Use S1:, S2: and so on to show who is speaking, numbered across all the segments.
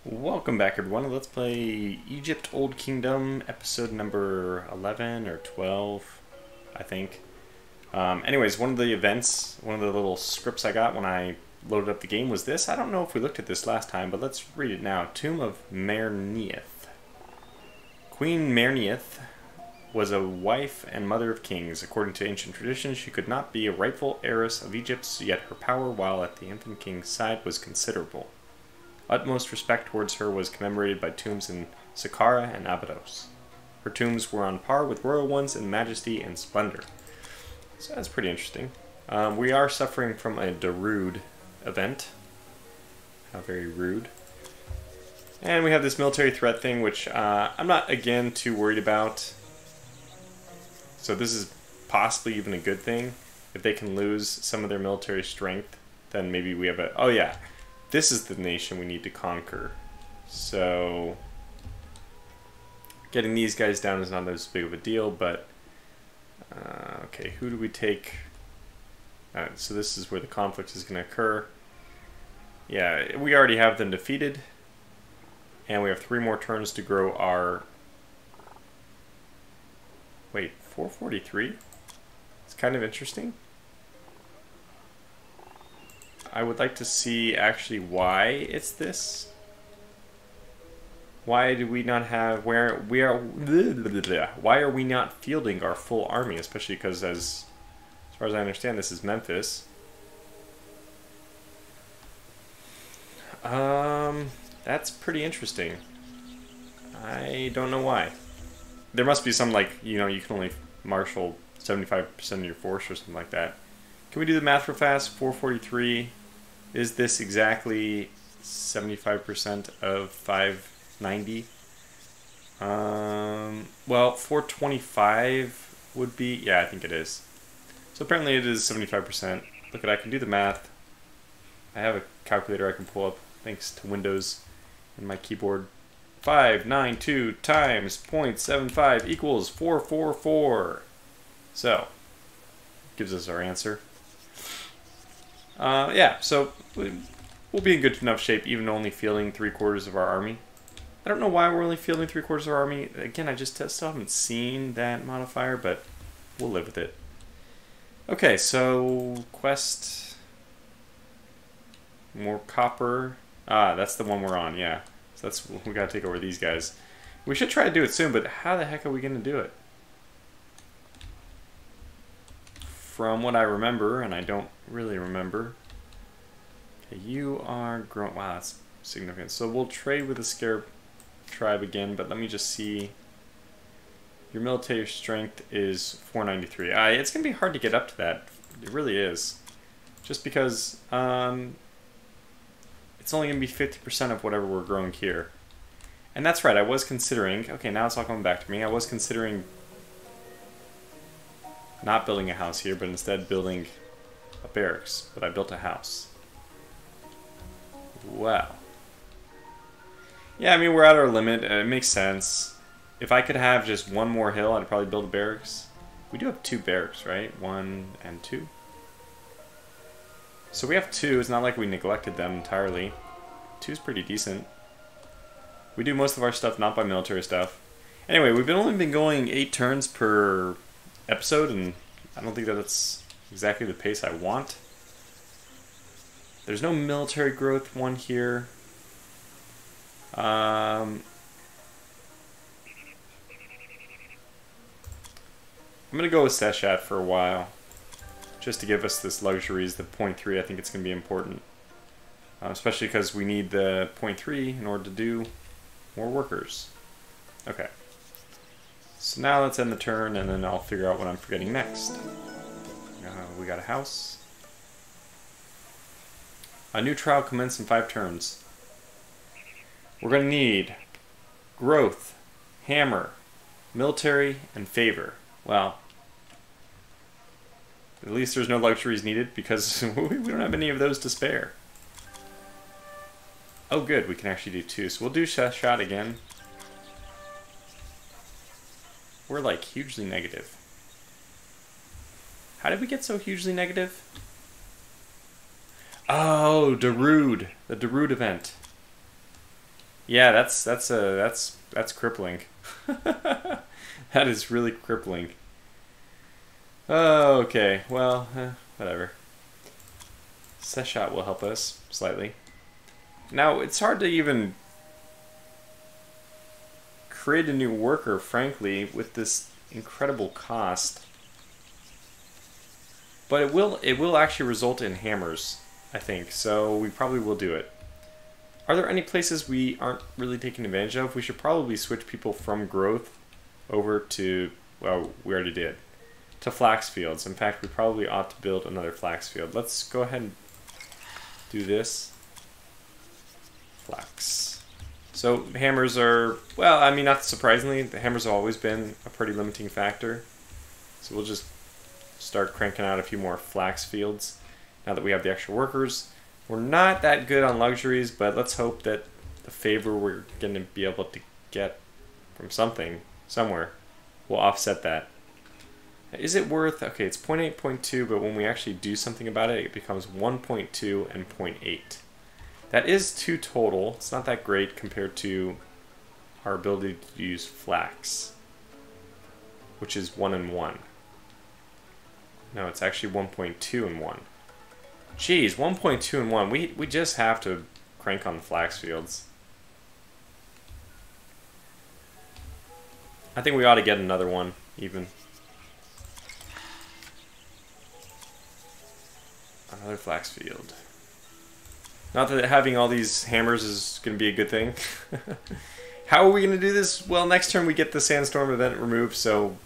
S1: Welcome back, everyone. Let's play Egypt Old Kingdom, episode number 11 or 12, I think. Anyways, one of the events, one of the little scripts I got when I loaded up the game was this. I don't know if we looked at this last time, but let's read it now. Tomb of Merneith. Queen Merneith was a wife and mother of kings. According to ancient tradition, she could not be a rightful heiress of Egypt, yet her power while at the infant king's side was considerable. Utmost respect towards her was commemorated by tombs in Saqqara and Abydos. Her tombs were on par with royal ones in majesty and splendor. So that's pretty interesting. We are suffering from a Durood Event. How very rude. And we have this military threat thing, which I'm not, again, too worried about. So this is possibly even a good thing. If they can lose some of their military strength, then maybe we have a... Oh yeah. This is the nation we need to conquer. So getting these guys down is not as big of a deal, but okay, who do we take? Alright, so this is where the conflict is going to occur. Yeah, we already have them defeated, and we have 3 more turns to grow our... Wait, 443? It's kind of interesting. I would like to see actually why it's this. Why do we not have why are we not fielding our full army, especially because as far as I understand this is Memphis. That's pretty interesting. I don't know why. There must be some, like, you know, you can only marshal 75% of your force or something like that. Can we do the math real fast? 443. Is this exactly 75% of 590? Well, 425 would be... Yeah, I think it is. So apparently it is 75%. Look at, I can do the math. I have a calculator I can pull up thanks to Windows and my keyboard. 592 times 0.75 equals 444. So, gives us our answer. Yeah, so we'll be in good enough shape even only fielding 3/4 of our army. I don't know why we're only fielding 3/4 of our army. Again, I just still haven't seen that modifier, but we'll live with it. Okay, so quest... More copper. Ah, that's the one we're on, yeah. So that's we gotta take over these guys. We should try to do it soon, but how the heck are we gonna do it? From what I remember, and I don't really remember. Okay, you are grown. Wow, that's significant. So we'll trade with the Scarab tribe again, but let me just see. Your military strength is 493. It's going to be hard to get up to that. It really is. Just because it's only going to be 50% of whatever we're growing here. And that's right, I was considering... Okay, now it's all coming back to me. I was considering... not building a house here, but instead building a barracks. But I built a house. Wow. Yeah, I mean, we're at our limit. It makes sense. If I could have just one more hill, I'd probably build a barracks. We do have 2 barracks, right? 1 and 2. So we have 2. It's not like we neglected them entirely. 2 is pretty decent. We do most of our stuff not by military stuff. Anyway, we've only been going 8 turns per... episode, and I don't think that that's exactly the pace I want. There's no military growth one here. I'm gonna go with Seshat for a while, just to give us this luxuries. The 0.3, I think it's gonna be important, especially because we need the 0.3 in order to do more workers. Okay. So now let's end the turn, and then I'll figure out what I'm forgetting next. We got a house. A new trial commenced in 5 turns. We're going to need growth, hammer, military, and favor. Well, at least there's no luxuries needed because we don't have any of those to spare. Oh good, we can actually do 2. So we'll do shot again. We're like hugely negative. How did we get so hugely negative? Oh, Durood. The Durood Event. Yeah, that's crippling. That is really crippling. Oh, okay. Well, whatever. Set shot will help us slightly. Now, it's hard to even create a new worker, frankly, with this incredible cost. But it will actually result in hammers, I think. So we probably will do it. Are there any places we aren't really taking advantage of? We should probably switch people from growth over to, well, we already did, to flax fields. In fact, we probably ought to build another flax field. Let's go ahead and do this. Flax. So hammers are, well, I mean, not surprisingly, the hammers have always been a pretty limiting factor. So we'll just start cranking out a few more flax fields now that we have the extra workers. We're not that good on luxuries, but let's hope that the favor we're going to be able to get from something, somewhere, will offset that. Is it worth, okay, it's 0.8, 0.2, but when we actually do something about it, it becomes 1.2 and 0.8. That is 2 total. It's not that great compared to our ability to use flax, which is 1 and 1. No, it's actually 1.2 and 1. Jeez, 1.2 and 1. We just have to crank on the flax fields. I think we ought to get another one, even. Another flax field. Not that having all these hammers is going to be a good thing. How are we going to do this? Well, next turn we get the sandstorm event removed, so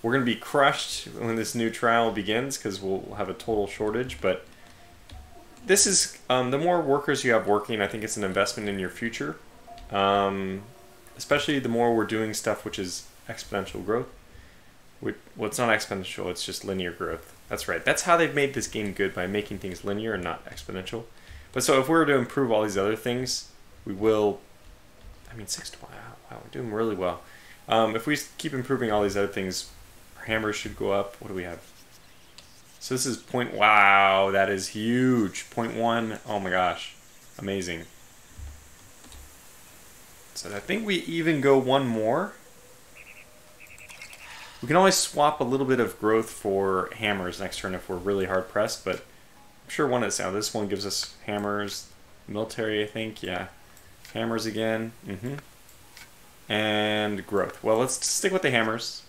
S1: we're going to be crushed when this new trial begins because we'll have a total shortage, but this is, the more workers you have working, I think it's an investment in your future. Especially the more we're doing stuff which is exponential growth. Well, it's not exponential, it's just linear growth. That's right. That's how they've made this game good, by making things linear and not exponential. But so if we were to improve all these other things, we will, I mean, 6 to 1, wow, we're doing really well. If we keep improving all these other things, our hammers should go up. What do we have? So this is point, wow, that is huge. 0.1, oh my gosh, amazing. So I think we even go one more. We can always swap a little bit of growth for hammers next turn if we're really hard pressed, but I'm sure one is out. This one gives us hammers, military, I think, yeah. Hammers again, and growth. Well, let's stick with the hammers.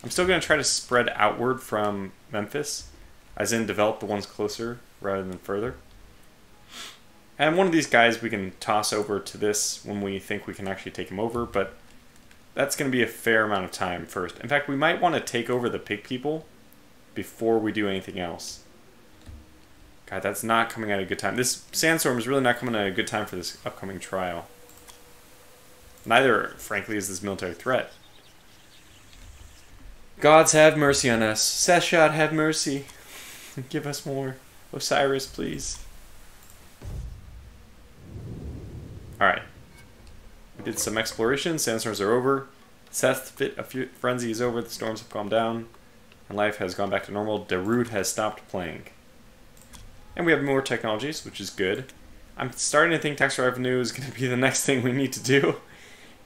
S1: I'm still going to try to spread outward from Memphis, as in develop the ones closer rather than further. And one of these guys we can toss over to this when we think we can actually take him over, but that's going to be a fair amount of time first. In fact, we might want to take over the pig people before we do anything else. God, that's not coming at a good time. This sandstorm is really not coming at a good time for this upcoming trial. Neither, frankly, is this military threat. Gods have mercy on us. Seshat, have mercy. Give us more. Osiris, please. Alright. We did some exploration. Sandstorms are over. Seth's frenzy is over. The storms have calmed down. And life has gone back to normal. Durood has stopped playing. And we have more technologies, which is good. I'm starting to think tax revenue is going to be the next thing we need to do.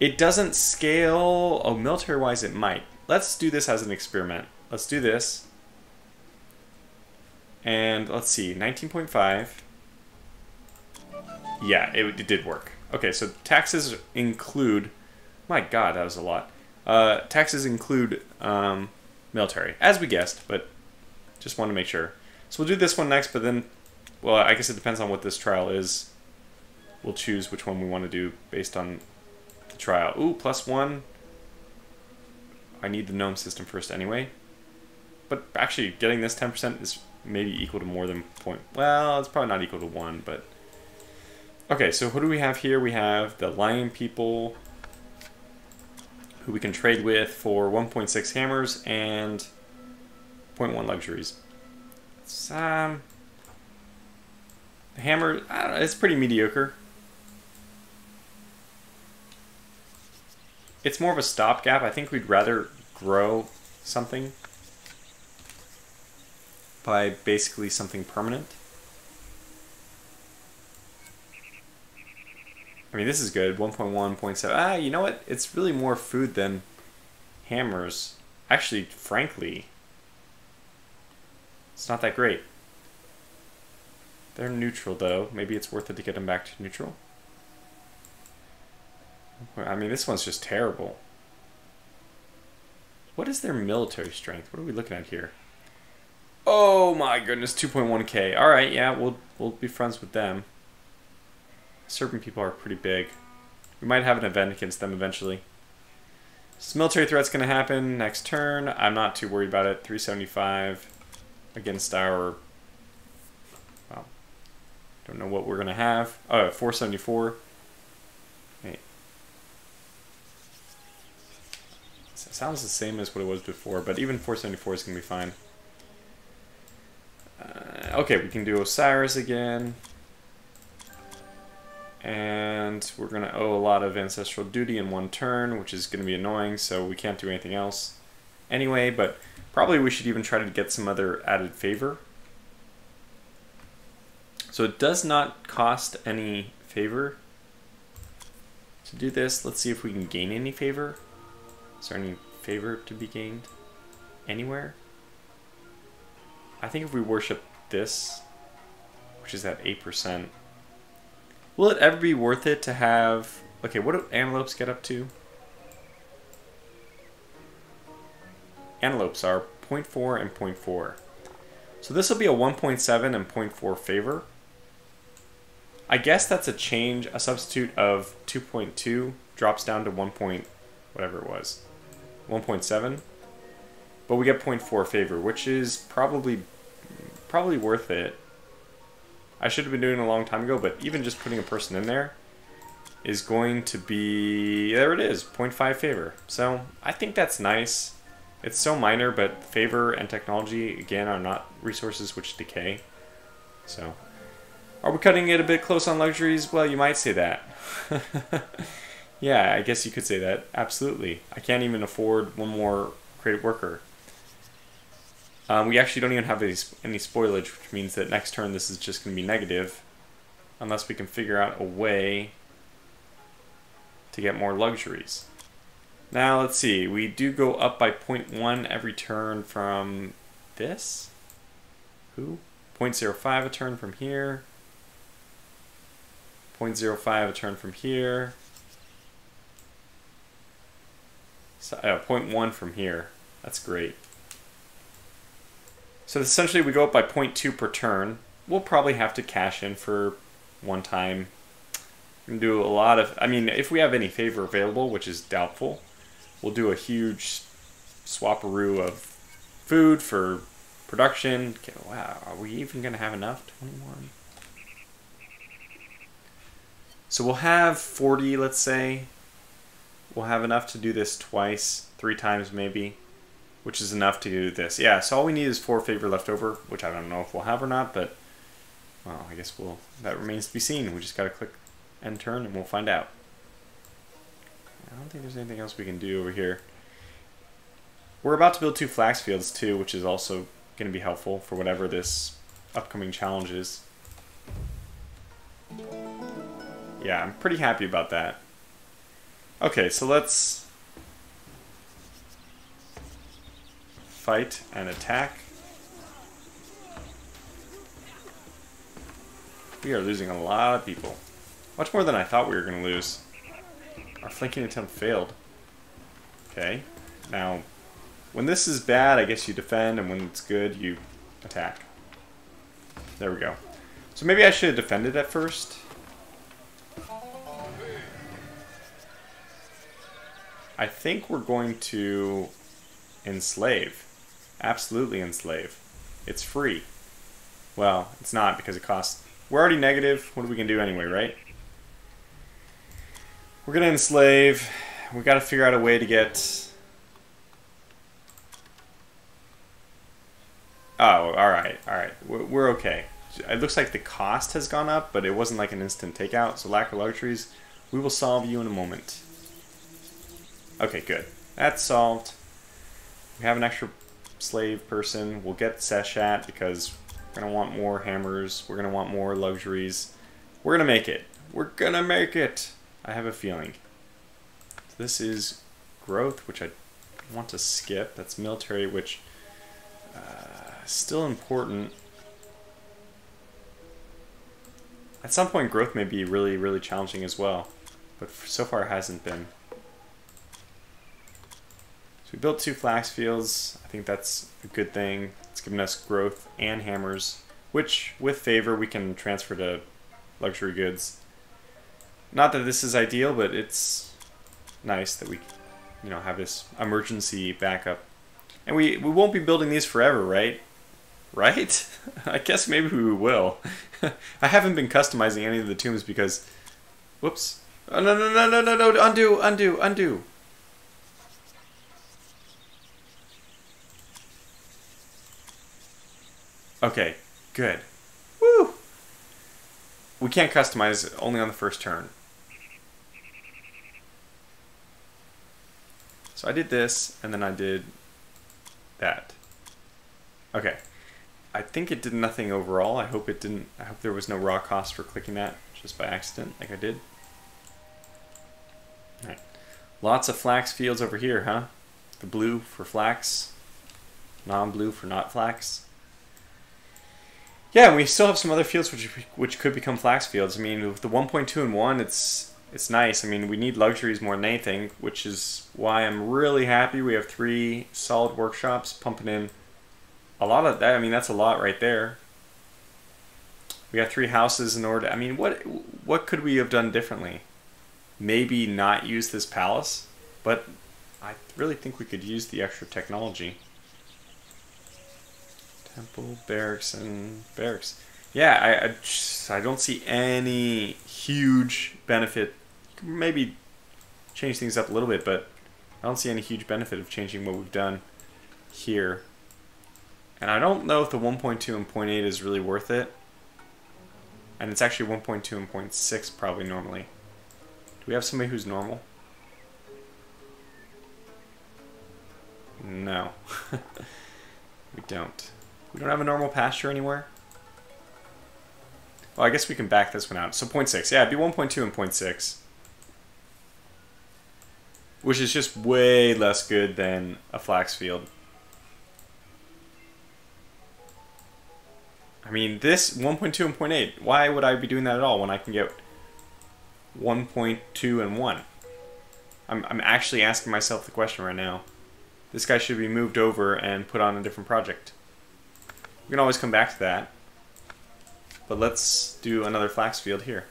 S1: It doesn't scale. Oh, military-wise it might. Let's do this as an experiment. Let's do this. And let's see, 19.5. Yeah, it did work. Okay, so taxes include, my god, that was a lot. Taxes include military, as we guessed, but just wanted to make sure. So we'll do this one next, but then, well, I guess it depends on what this trial is. We'll choose which one we want to do based on the trial. Ooh, +1. I need the gnome system first anyway. But actually, getting this 10% is maybe equal to more than point. Well, it's probably not equal to 1, but... Okay, so who do we have here? We have the lion people, who we can trade with for 1.6 hammers and 0.1 luxuries. It's, the hammer, I don't know, it's pretty mediocre. It's more of a stopgap. I think we'd rather grow something by basically something permanent. I mean, this is good. 1.1, 0.7. Ah, you know what? It's really more food than hammers. Actually, frankly, it's not that great. They're neutral, though. Maybe it's worth it to get them back to neutral. I mean, this one's just terrible. What is their military strength? What are we looking at here? Oh my goodness, 2.1k. All right, yeah, we'll be friends with them. Serpent people are pretty big. We might have an event against them eventually. So military threat's going to happen next turn. I'm not too worried about it. 375 against our... Well, don't know what we're going to have. Oh, 474. Hey. It sounds the same as what it was before, but even 474 is going to be fine. Okay, we can do Osiris again. And we're going to owe a lot of ancestral duty in one turn, which is going to be annoying, so we can't do anything else anyway, but probably we should even try to get some other added favor. So it does not cost any favor to do this. Let's see if we can gain any favor. Is there any favor to be gained anywhere? I think if we worship this, which is at 8%, will it ever be worth it to have... Okay, what do antelopes get up to? Antelopes are 0.4 and 0.4. So this will be a 1.7 and 0.4 favor. I guess that's a change, a substitute of 2.2 drops down to 1. Whatever it was, 1.7. But we get 0.4 favor, which is probably worth it. I should have been doing it a long time ago, but even just putting a person in there is going to be... There it is, 0.5 favor. So I think that's nice. It's so minor, but favor and technology, again, are not resources which decay. So, are we cutting it a bit close on luxuries? Well, you might say that. Yeah, I guess you could say that. Absolutely. I can't even afford one more creative worker. We actually don't even have any spoilage, which means that next turn this is just going to be negative. Unless we can figure out a way to get more luxuries. Now, let's see. We do go up by 0.1 every turn from this. Who? 0.05 a turn from here. 0.05 a turn from here. So, 0.1 from here. That's great. So essentially we go up by 0.2 per turn. We'll probably have to cash in for one time. We're going to do a lot of... I mean, if we have any favor available, which is doubtful, we'll do a huge swapperoo of food for production. Okay, wow, are we even going to have enough? 21. So we'll have 40, let's say. We'll have enough to do this twice, 3 times maybe, which is enough to do this. Yeah, so all we need is 4 favor left over, which I don't know if we'll have or not, but, well, I guess that remains to be seen. We just got to click end turn and we'll find out. I don't think there's anything else we can do over here. We're about to build 2 flax fields too, which is also going to be helpful for whatever this upcoming challenge is. Yeah, I'm pretty happy about that. Okay, so let's fight and attack. We are losing a lot of people. Much more than I thought we were going to lose. Our flanking attempt failed. Okay, now when this is bad, I guess you defend, and when it's good, you attack. There we go. So maybe I should have defended at first. I think we're going to enslave. Absolutely enslave. It's free. Well, it's not because it costs... We're already negative. What are we going to do anyway, right? We're going to enslave. We got to figure out a way to get... Oh, alright, alright. We're okay. It looks like the cost has gone up, but it wasn't like an instant takeout, so lack of luxuries. We will solve you in a moment. Okay, good. That's solved. We have an extra slave person. We'll get Seshat because we're going to want more hammers. We're going to want more luxuries. We're going to make it. We're going to make it. I have a feeling. So this is growth, which I want to skip. That's military, which is still important. At some point, growth may be really, really challenging as well, but so far it hasn't been. So we built 2 flax fields. I think that's a good thing. It's given us growth and hammers, which, with favor, we can transfer to luxury goods. Not that this is ideal, but it's nice that we, you know, have this emergency backup. And we won't be building these forever, right? Right? I guess maybe we will. I haven't been customizing any of the tombs because... Whoops. Oh, no, no, no, no, no, no. Undo, undo, undo. Okay, good. Woo! We can't customize only on the first turn. So I did this, and then I did that. Okay. I think it did nothing overall. I hope it didn't. I hope there was no raw cost for clicking that just by accident, like I did. All right. Lots of flax fields over here, huh? The blue for flax, non-blue for not flax. Yeah, we still have some other fields which could become flax fields. I mean, with the 1.2 and 1, it's nice. I mean, we need luxuries more than anything, which is why I'm really happy we have 3 solid workshops pumping in a lot of that. I mean, that's a lot right there. We got 3 houses in order. I mean, what could we have done differently? Maybe not use this palace, but I really think we could use the extra technology. Temple, barracks, and barracks. Yeah, I don't see any huge benefit. Maybe change things up a little bit, but I don't see any huge benefit of changing what we've done here. And I don't know if the 1.2 and 0.8 is really worth it. And it's actually 1.2 and 0.6 probably normally. Do we have somebody who's normal? No. We don't. We don't have a normal pasture anywhere? Well, I guess we can back this one out. So 0.6. Yeah, it'd be 1.2 and 0.6. Which is just way less good than a flax field. I mean, this 1.2 and 0.8, why would I be doing that at all when I can get 1.2 and 1? I'm actually asking myself the question right now. This guy should be moved over and put on a different project. We can always come back to that. But let's do another flax field here.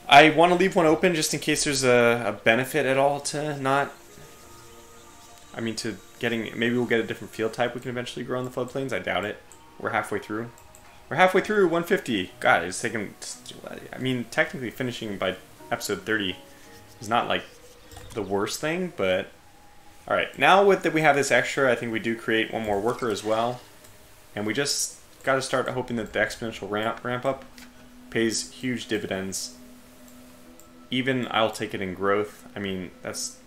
S1: I want to leave one open just in case there's a benefit at all to not... I mean, to getting... Maybe we'll get a different field type we can eventually grow on the floodplains. I doubt it. We're halfway through. We're halfway through, 150. God, it's taken... I mean, technically finishing by episode 30 is not, like, the worst thing, but... Alright, now that we have this extra, I think we do create one more worker as well. And we just got to start hoping that the exponential ramp up pays huge dividends. Even I'll take it in growth. I mean, that's...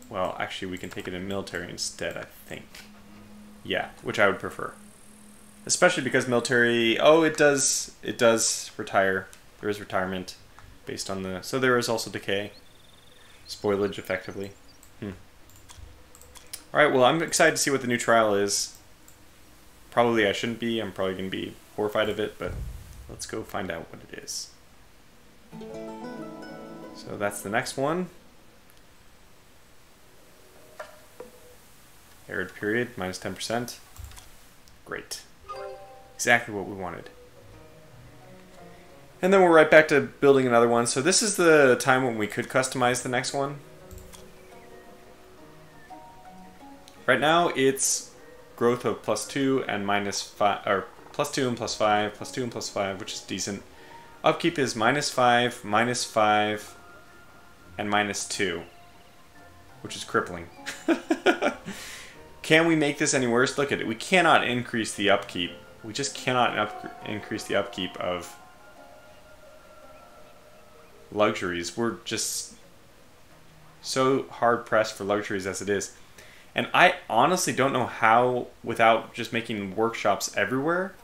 S1: Well, actually, we can take it in military instead, I think. Yeah, which I would prefer. Especially because military... Oh, it does retire. There is retirement based on the... So there is also decay. Spoilage, effectively. Alright, well, I'm excited to see what the new trial is. Probably I shouldn't be. I'm probably going to be horrified of it, but let's go find out what it is. So that's the next one. Arid period, minus 10%. Great. Exactly what we wanted. And then we're right back to building another one. So this is the time when we could customize the next one. Right now it's growth of +2 and -5, or +2 and +5, +2 and +5, which is decent. Upkeep is -5, -5, and -2, which is crippling. Can we make this any worse? Look at it. We cannot increase the upkeep. We just cannot increase the upkeep of luxuries. We're just so hard pressed for luxuries as it is. And I honestly don't know how, without just making workshops everywhere,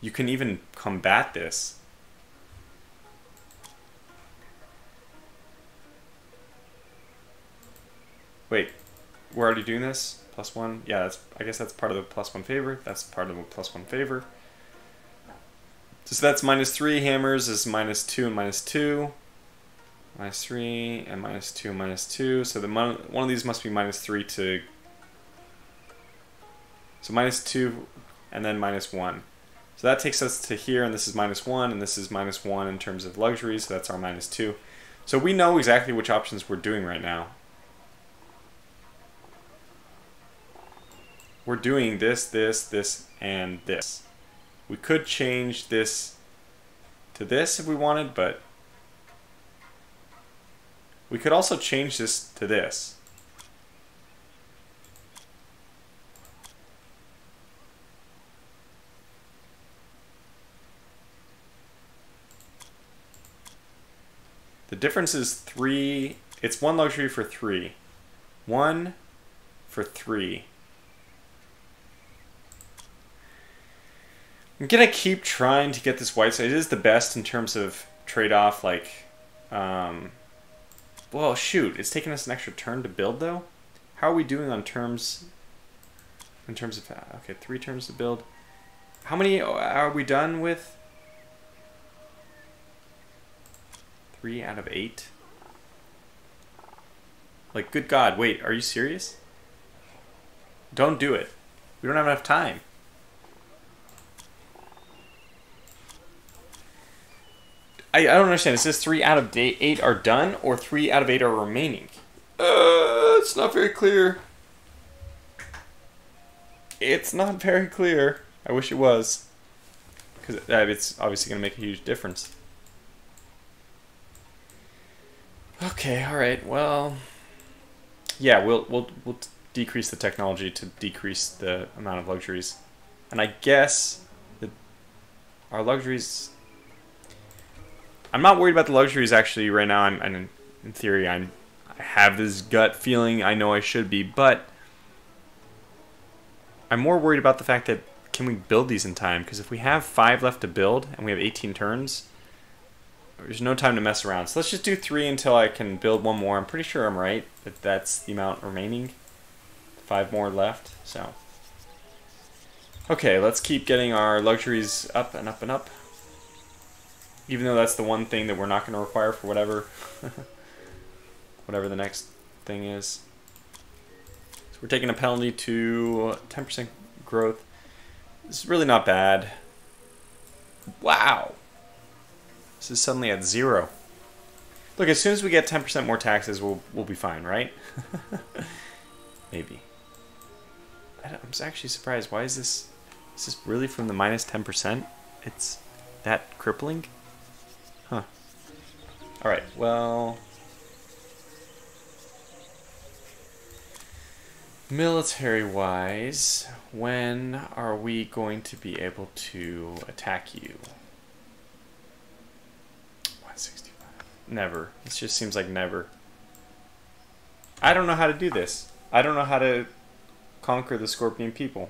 S1: you can even combat this. Wait, we're already doing this? +1? Yeah, that's, I guess that's part of the +1 favor. That's part of the +1 favor. So that's -3. Hammers is -2 and -2. -3 and -2 and -2. So one of these must be -3 to... So -2 and then -1. So that takes us to here, and this is -1, and this is -1 in terms of luxury, so that's our -2. So we know exactly which options we're doing right now. We're doing this, this, this, and this. We could change this to this if we wanted, but we could also change this to this. The difference is 3. It's 1 luxury for 3. 1 for 3. I'm gonna keep trying to get this white side. It is the best in terms of trade-off, like, well, shoot, it's taking us an extra turn to build, though. How are we doing on terms, in terms of, okay, 3 turns to build. How many are we done with? 3 out of 8? Like, good God, wait, are you serious? Don't do it. We don't have enough time. I don't understand. It says 3 out of 8 are done, or 3 out of 8 are remaining. It's not very clear. It's not very clear. I wish it was, because it's obviously going to make a huge difference. Okay, all right. Well, yeah, we'll decrease the technology to decrease the amount of luxuries, and I guess that our luxuries. I'm not worried about the luxuries actually right now. I'm in theory, I have this gut feeling I know I should be, but I'm more worried about the fact that can we build these in time? Because if we have 5 left to build and we have 18 turns, there's no time to mess around. So let's just do 3 until I can build 1 more. I'm pretty sure I'm right that that's the amount remaining. 5 more left. So okay, let's keep getting our luxuries up and up and up. Even though that's the one thing that we're not going to require for whatever whatever the next thing is. So we're taking a penalty to 10% growth. This is really not bad. Wow. This is suddenly at 0. Look, as soon as we get 10% more taxes, we'll be fine, right? Maybe. I'm actually surprised. Why is this? Is this really from the -10%? It's that crippling? Huh. Alright, well... military-wise, when are we going to be able to attack you? 165. Never. This just seems like never. I don't know how to do this. I don't know how to conquer the Scorpion people.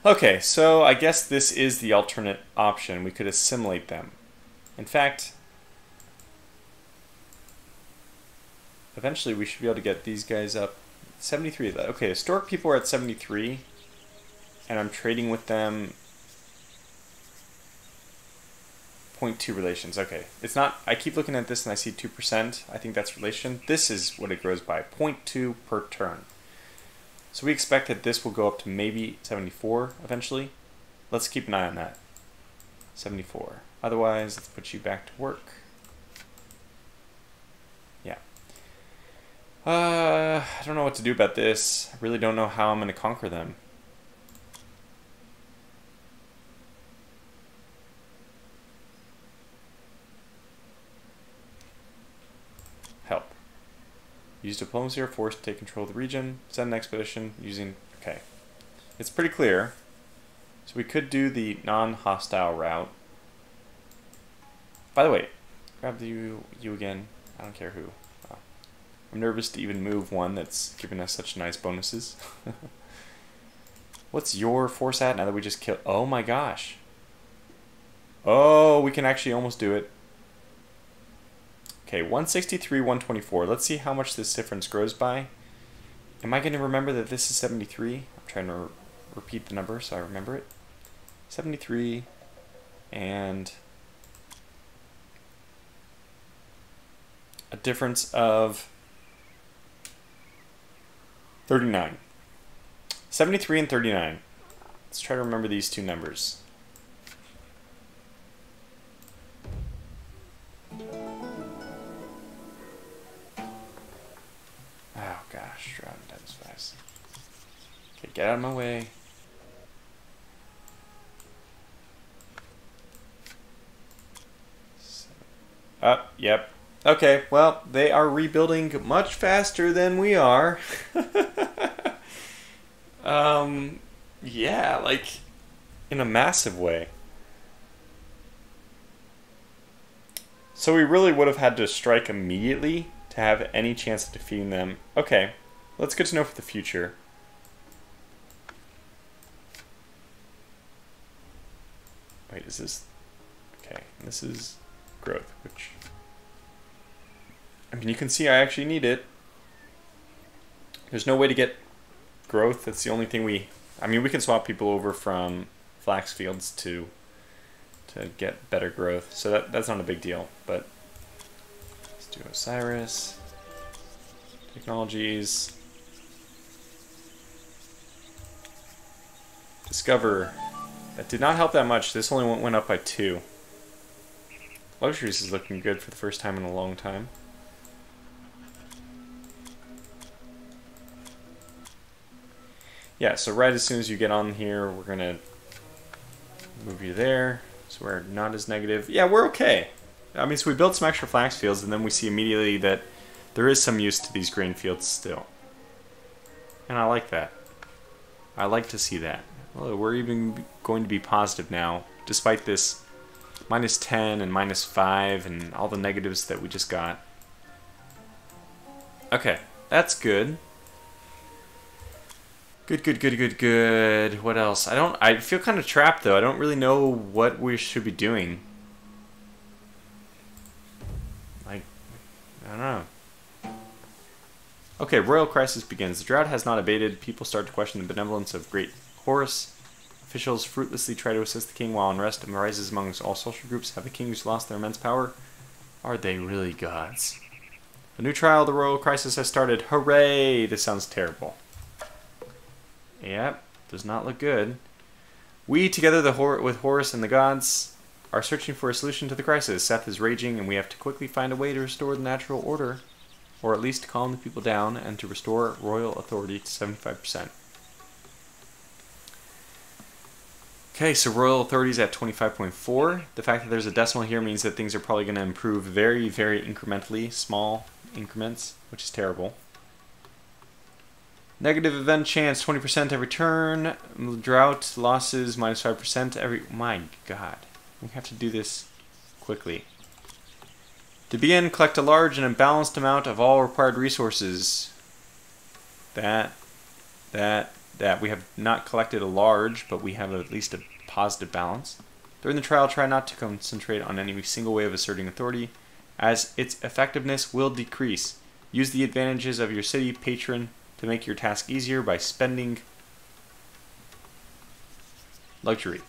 S1: Okay, so I guess this is the alternate option. We could assimilate them. In fact, eventually we should be able to get these guys up. 73. Okay, historic people are at 73, and I'm trading with them 0.2 relations. Okay, it's not, I keep looking at this and I see 2%. I think that's relation. This is what it grows by, 0.2 per turn. So we expect that this will go up to maybe 74 eventually. Let's keep an eye on that. 74. Otherwise, let's put you back to work. Yeah. I don't know what to do about this. I really don't know how I'm going to conquer them. Help. Use diplomacy or force to take control of the region. Send an expedition using... Okay. It's pretty clear. So we could do the non-hostile route. By the way, grab you again. I don't care who. Oh, I'm nervous to even move one that's given us such nice bonuses. What's your force at now that we just killed? Oh my gosh. Oh, we can actually almost do it. Okay, 163, 124. Let's see how much this difference grows by. Am I going to remember that this is 73? I'm trying to repeat the number so I remember it. 73 and a difference of 39. 73 and 39. Let's try to remember these two numbers. Oh gosh, Shroud times 5. Okay, get out of my way. Yep. Okay, well, they are rebuilding much faster than we are. Yeah, like, in a massive way. So we really would have had to strike immediately to have any chance of defeating them. Okay, that's good to know for the future. Wait, is this... Okay, this is growth, which... I mean, you can see I actually need it. There's no way to get growth. That's the only thing we... I mean, we can swap people over from flax fields to get better growth. So that's not a big deal. But let's do Osiris. Technologies. Discover. That did not help that much. This only went up by 2. Luxuries is looking good for the first time in a long time. Yeah, so right as soon as you get on here, we're going to move you there. So we're not as negative. Yeah, we're okay. I mean, so we built some extra flax fields, and then we see immediately that there is some use to these grain fields still. And I like that. I like to see that. Well, we're even going to be positive now, despite this -10 and -5 and all the negatives that we just got. Okay, that's good. Good. What else? I feel kind of trapped though. I don't really know what we should be doing. Like, I don't know. Okay, royal crisis begins. The drought has not abated. People start to question the benevolence of great Horus. Officials fruitlessly try to assist the king while unrest arises amongst all social groups. Have the kings lost their immense power? Are they really gods? A new trial of the royal crisis has started. Hooray! This sounds terrible. Yep, does not look good. We, together with Horus and the gods, are searching for a solution to the crisis. Seth is raging, and we have to quickly find a way to restore the natural order, or at least to calm the people down and to restore royal authority to 75%. Okay, so royal authority is at 25.4. The fact that there's a decimal here means that things are probably going to improve very, very incrementally, small increments, which is terrible. Negative event chance, 20% every turn. Drought losses, -5% every... My god. We have to do this quickly. To begin, collect a large and imbalanced amount of all required resources. That. We have not collected a large, but we have at least a positive balance. During the trial, try not to concentrate on any single way of asserting authority, as its effectiveness will decrease. Use the advantages of your city patron to make your task easier by spending luxury.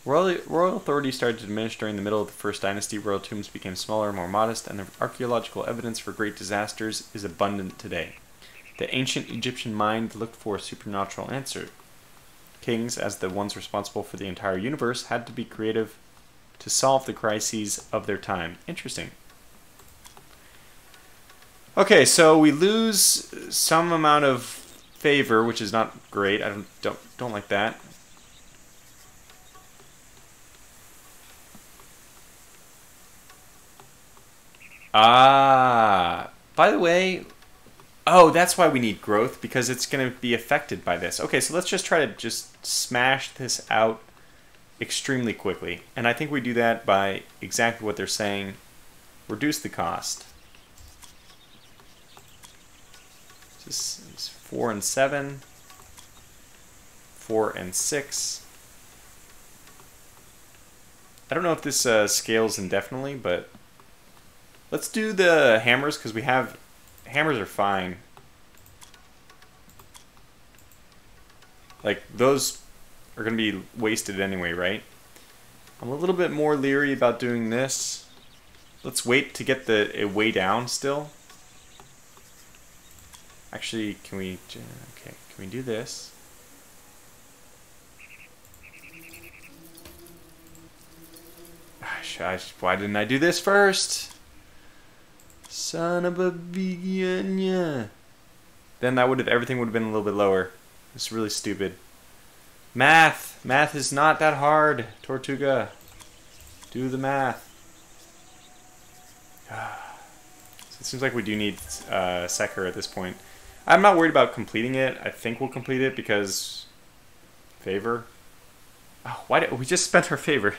S1: Royal authority started to diminish during the middle of the First Dynasty. Royal tombs became smaller, more modest, and the archaeological evidence for great disasters is abundant today. The ancient Egyptian mind looked for a supernatural answer. Kings, as the ones responsible for the entire universe, had to be creative to solve the crises of their time. Interesting. Okay, so we lose some amount of favor, which is not great. I don't like that. By the way, oh, that's why we need growth, because it's going to be affected by this. Okay, so let's just try to just smash this out extremely quickly. And I think we do that by exactly what they're saying. Reduce the cost. This is 4 and 7. 4 and 6. I don't know if this scales indefinitely, but let's do the hammers because we have hammers are fine. Like those are going to be wasted anyway, right? I'm a little bit more leery about doing this. Let's wait to get it way down still. Actually, can we do this? Why didn't I do this first? Son of a bitch. Then everything would have been a little bit lower. It's really stupid. Math is not that hard, Tortuga. Do the math. So it seems like we do need Secker at this point. I'm not worried about completing it. I think we'll complete it because favor. Oh, why did we just spent our favor?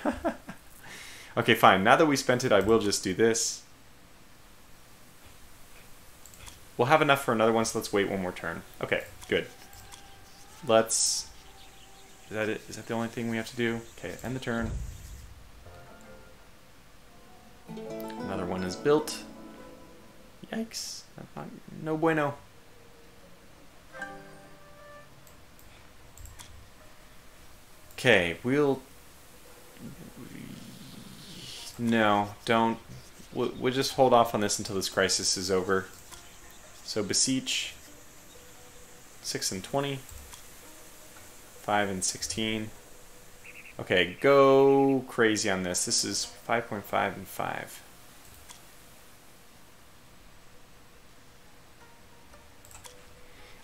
S1: Okay, fine. Now that we spent it, I will just do this. We'll have enough for another one, so let's wait one more turn. Okay, good. Let's... Is that it? Is that the only thing we have to do? Okay, end the turn. Another one is built. Yikes. No bueno. Okay, we'll... No, don't. We'll just hold off on this until this crisis is over. So beseech. 6 and 20. 5 and 16. Okay, go crazy on this. This is 5.5 and 5.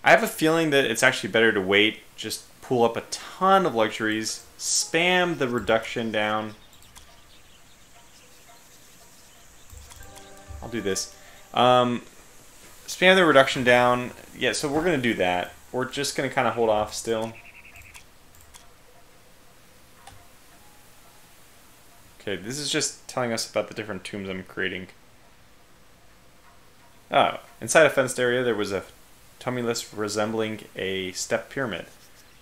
S1: I have a feeling that it's actually better to wait. Just pull up a ton of luxuries. Spam the reduction down. I'll do this. Spam the reduction down. Yeah, so we're going to do that. We're just going to kind of hold off still. Okay, this is just telling us about the different tombs I'm creating. Oh, inside a fenced area there was a tumulus resembling a step pyramid,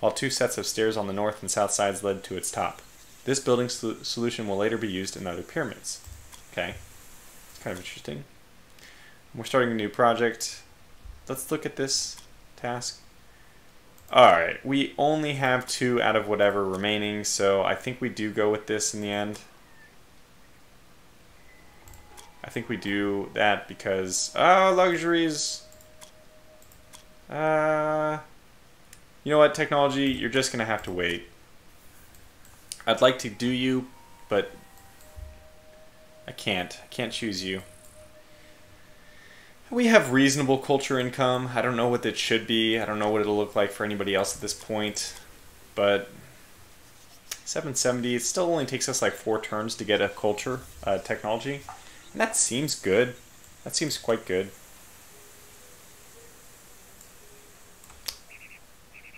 S1: while 2 sets of stairs on the north and south sides led to its top. This building solution will later be used in other pyramids. Okay. Kind of interesting. We're starting a new project. Let's look at this task. Alright, we only have 2 out of whatever remaining, so I think we do go with this in the end. I think we do that because... luxuries! You know what, technology? You're just going to have to wait. I'd like to do you, but... I can't choose you. We have reasonable culture income. I don't know what it should be. I don't know what it'll look like for anybody else at this point. But 770, it still only takes us like 4 turns to get a culture technology. And that seems good. That seems quite good.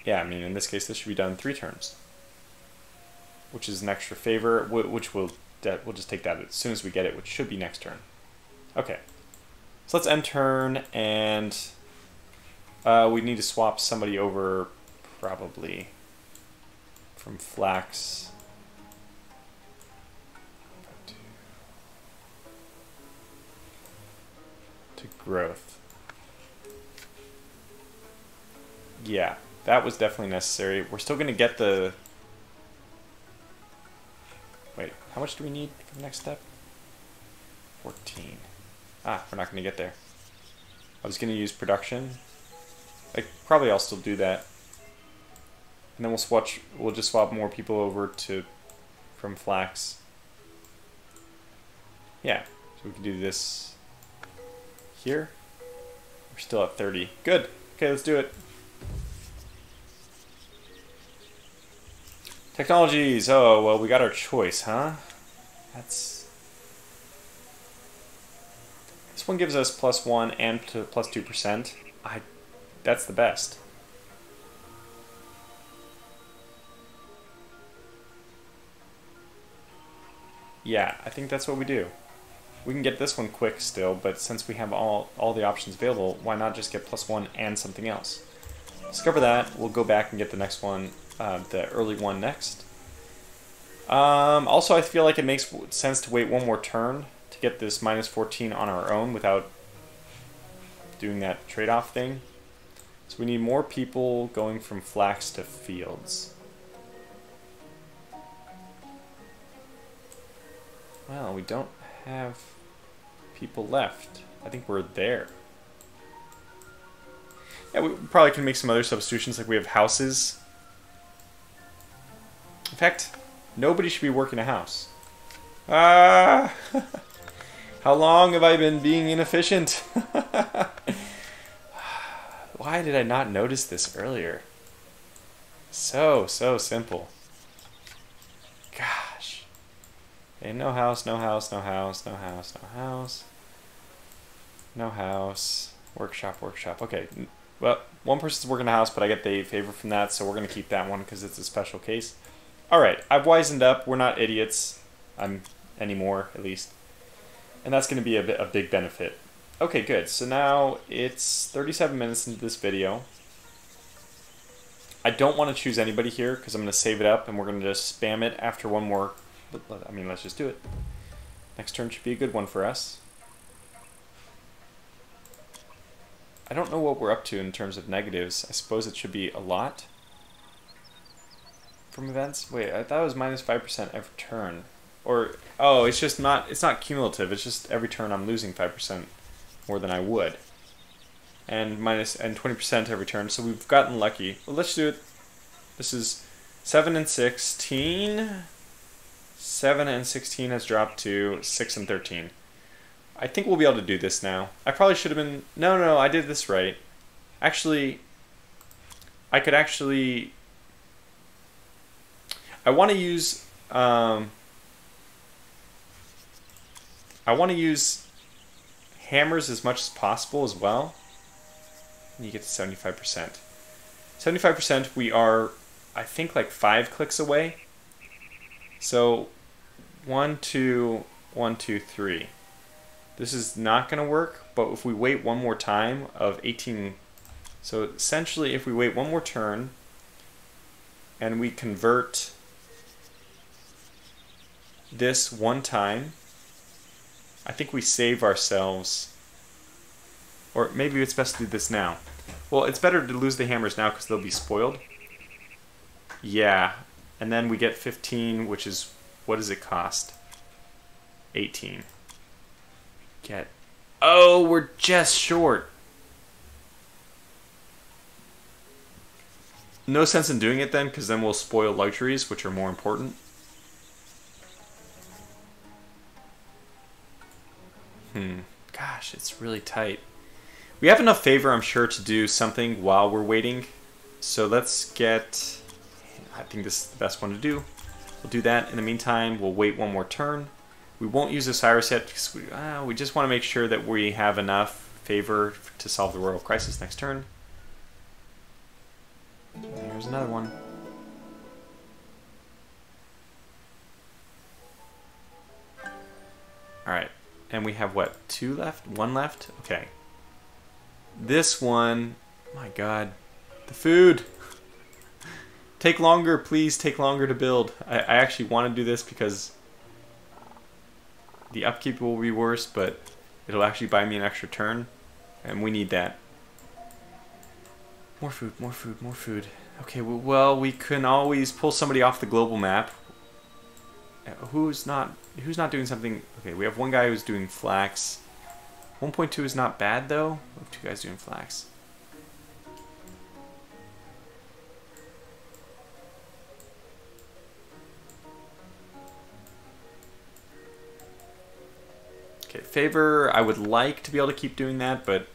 S1: Yeah, I mean, in this case, this should be done in 3 turns. Which is an extra favor, which we'll just take that as soon as we get it, which should be next turn. Okay. So let's end turn, and we need to swap somebody over, probably, from flax to growth. Yeah, that was definitely necessary. We're still going to get the... Wait, how much do we need for the next step? 14. Ah, we're not going to get there. I was going to use production. Like, probably I'll still do that. And then we'll just swap more people over from flax. Yeah, so we can do this here. We're still at 30. Good. Okay, let's do it. Technologies. Oh, well, we got our choice, huh? This one gives us +1 and +2%. That's the best. Yeah, I think that's what we do. We can get this one quick still, but since we have all the options available, why not just get +1 and something else? Discover that. We'll go back and get the next one, the early one next. Also, I feel like it makes sense to wait one more turn to get this -14 on our own without doing that trade-off thing. So we need more people going from flax to fields. Well, we don't have people left. I think we're there. Yeah, we probably can make some other substitutions, like we have houses. In fact, nobody should be working a house. Ah! How long have I been being inefficient? Why did I not notice this earlier? So simple. Gosh. Okay, no house, no house, no house, no house, no house. No house. Workshop, workshop. Okay, well, one person's working a house, but I get the favor from that, so we're going to keep that one because it's a special case. Alright, I've wisened up. We're not idiots. Anymore, at least. And that's going to be a big benefit. Okay, good. So now it's 37 minutes into this video. I don't want to choose anybody here because I'm going to save it up and we're going to just spam it after one more. I mean, let's just do it. Next turn should be a good one for us. I don't know what we're up to in terms of negatives. I suppose it should be a lot from events. Wait, I thought it was -5% every turn. Or, oh, it's not cumulative. It's just every turn I'm losing 5% more than I would. And 20% every turn. So we've gotten lucky. Well, let's do it. This is 7 and 16. 7 and 16 has dropped to 6 and 13. I think we'll be able to do this now. I probably should have been... No, I did this right. Actually, I could actually... I want to use... I want to use hammers as much as possible as well. And you get to 75%. 75%, we are, I think, like 5 clicks away. So, 1, 2, 1, 2, 3. This is not going to work, but if we wait one more time of 18... So, essentially, if we wait one more turn, and we convert this one time, I think we save ourselves, or maybe it's best to do this now. Well, it's better to lose the hammers now because they'll be spoiled. Yeah, and then we get 15, which is, what does it cost? 18. Oh, we're just short. No sense in doing it then, because then we'll spoil luxuries, which are more important. Gosh, it's really tight. We have enough favor, I'm sure, to do something while we're waiting. So let's get... I think this is the best one to do. We'll do that. In the meantime, we'll wait one more turn. We won't use Osiris yet because we just want to make sure that we have enough favor to solve the Royal Crisis next turn. There's another one. Alright. And we have, what, 2 left? 1 left? Okay. This one... My god. The food! Take longer, please. Take longer to build. I actually want to do this because the upkeep will be worse, but it'll actually buy me an extra turn. And we need that. More food, more food, more food. Okay, well, we can always pull somebody off the global map. Who's not doing something? Okay, we have one guy who's doing flax. 1.2 is not bad though. We have 2 guys doing flax. Okay, favor, I would like to be able to keep doing that, but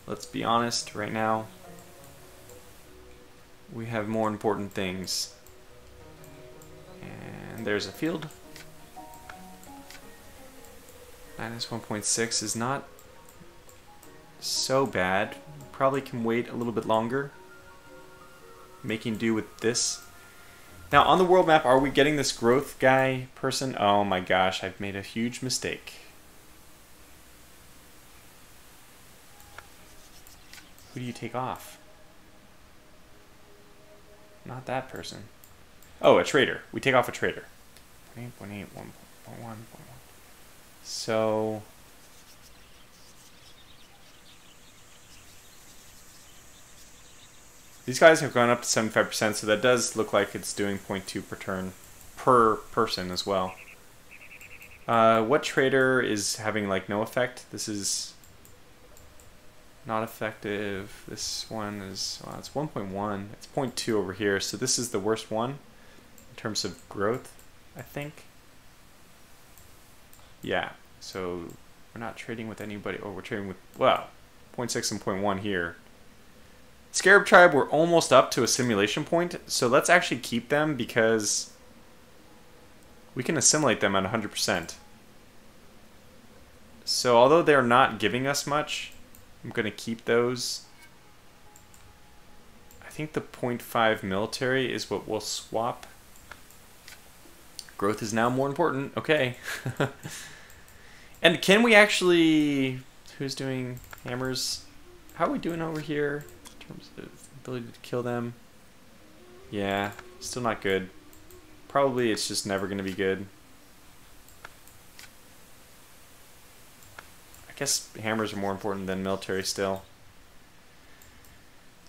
S1: let's be honest, right now we have more important things. And there's a field. -1.6 is not so bad. Probably can wait a little bit longer. Making do with this. Now on the world map, are we getting this growth guy person? Oh my gosh, I've made a huge mistake. Who do you take off? Not that person. Oh, a trader. We take off a trader. 8.8, 1.1. So... these guys have gone up to 75%, so that does look like it's doing 0.2 per turn per person as well. What trader is having like no effect? This is not effective. This one is, well, it's 1.1. It's 0.2 over here, so this is the worst one in terms of growth, I think. Yeah, so we're not trading with anybody. Oh, we're trading with, well, 0.6 and 0.1 here. Scarab Tribe, we're almost up to a simulation point, so let's actually keep them because we can assimilate them at 100%. So although they're not giving us much, I'm going to keep those. I think the 0.5 military is what we'll swap. Growth is now more important. Okay. And can we actually... who's doing hammers? How are we doing over here in terms of ability to kill them? Yeah, still not good. Probably it's just never going to be good. I guess hammers are more important than military still.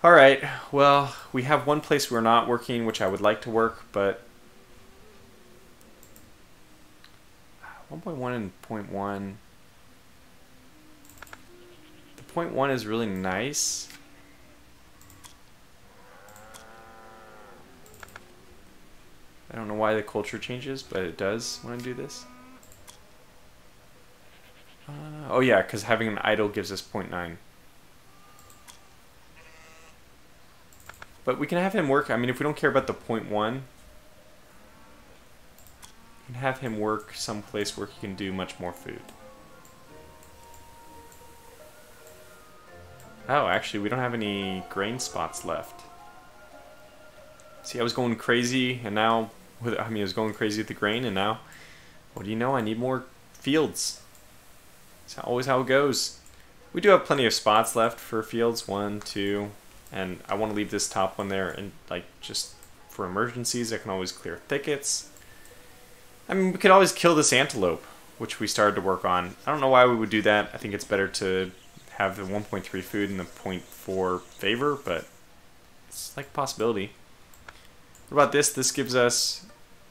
S1: Alright, well, we have one place we're not working, which I would like to work, but 1.1 and 0.1. The 0.1 is really nice. I don't know why the culture changes, but it does when I do this. Oh yeah, because having an idol gives us 0.9. But we can have him work, I mean, if we don't care about the 0.1, we can have him work someplace where he can do much more food. Oh, actually, we don't have any grain spots left. See, I was going crazy, and now... I mean, I was going crazy with the grain, and now... what do you know? I need more fields. That's always how it goes. We do have plenty of spots left for fields. 1, 2... and I want to leave this top one there, and like just for emergencies, I can always clear thickets. I mean, we could always kill this antelope, which we started to work on. I don't know why we would do that. I think it's better to have the 1.3 food and the 0.4 favor, but it's like a possibility. What about this? This gives us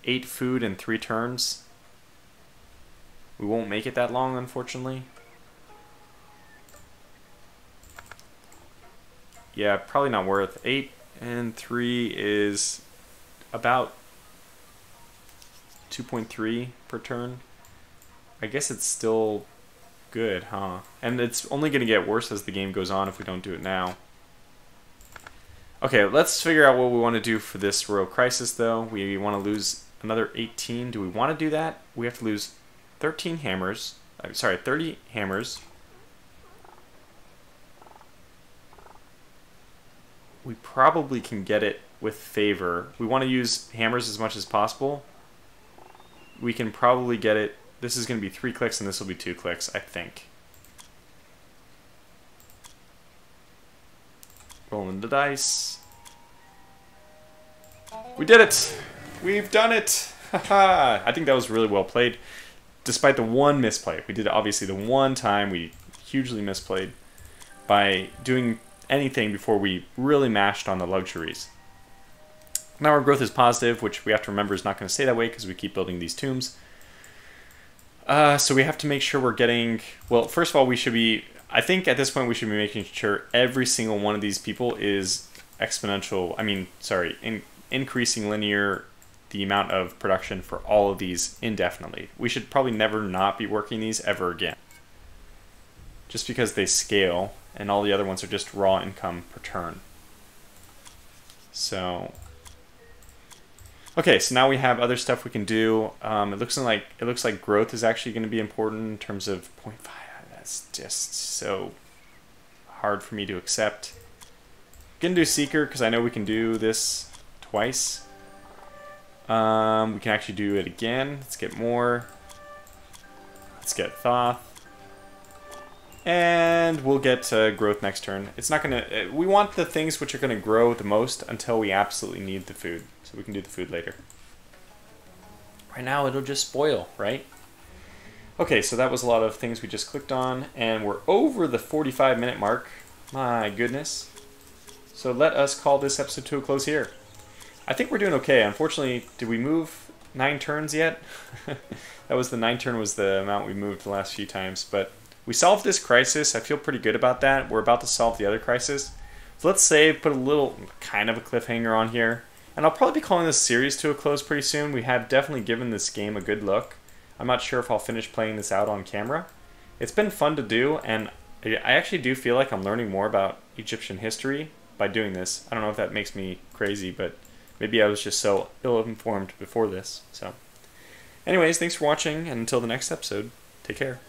S1: 8 food in 3 turns. We won't make it that long, unfortunately. Yeah, probably not worth. 8 and 3 is about 2.3 per turn. I guess it's still good, huh? And it's only going to get worse as the game goes on if we don't do it now. Okay, let's figure out what we want to do for this royal crisis, though. We want to lose another 18. Do we want to do that? We have to lose 13 hammers. Sorry, 30 hammers. We probably can get it with favor. We want to use hammers as much as possible. We can probably get it. This is going to be 3 clicks and this will be 2 clicks, I think. Rolling the dice. We did it! We've done it! Haha! I think that was really well played. Despite the one misplay. We did obviously the one time we hugely misplayed by doing anything before we really mashed on the luxuries. Now our growth is positive, which we have to remember is not going to stay that way because we keep building these tombs. So we have to make sure we're getting... well, first of all, we should be... I think at this point we should be making sure every single one of these people is exponential... I mean, sorry, increasing linear the amount of production for all of these indefinitely. We should probably never not be working these ever again. Just because they scale, and all the other ones are just raw income per turn. So... okay, so now we have other stuff we can do. It looks like growth is actually going to be important in terms of 0.5. That's just so hard for me to accept. I'm going to do Seeker because I know we can do this twice. We can actually do it again. Let's get more. Let's get Thoth. And we'll get growth next turn. It's not going to... we want the things which are going to grow the most until we absolutely need the food. So we can do the food later. Right now it'll just spoil, right? Okay, so that was a lot of things we just clicked on. And we're over the 45-minute mark. My goodness. So let us call this episode to a close here. I think we're doing okay. Unfortunately, did we move 9 turns yet? That was the 9 turn was the amount we moved the last few times. But we solved this crisis. I feel pretty good about that. We're about to solve the other crisis. So let's save, put a little kind of a cliffhanger on here. And I'll probably be calling this series to a close pretty soon. We have definitely given this game a good look. I'm not sure if I'll finish playing this out on camera. It's been fun to do, and I actually do feel like I'm learning more about Egyptian history by doing this. I don't know if that makes me crazy, but maybe I was just so ill-informed before this. So, anyways, thanks for watching, and until the next episode, take care.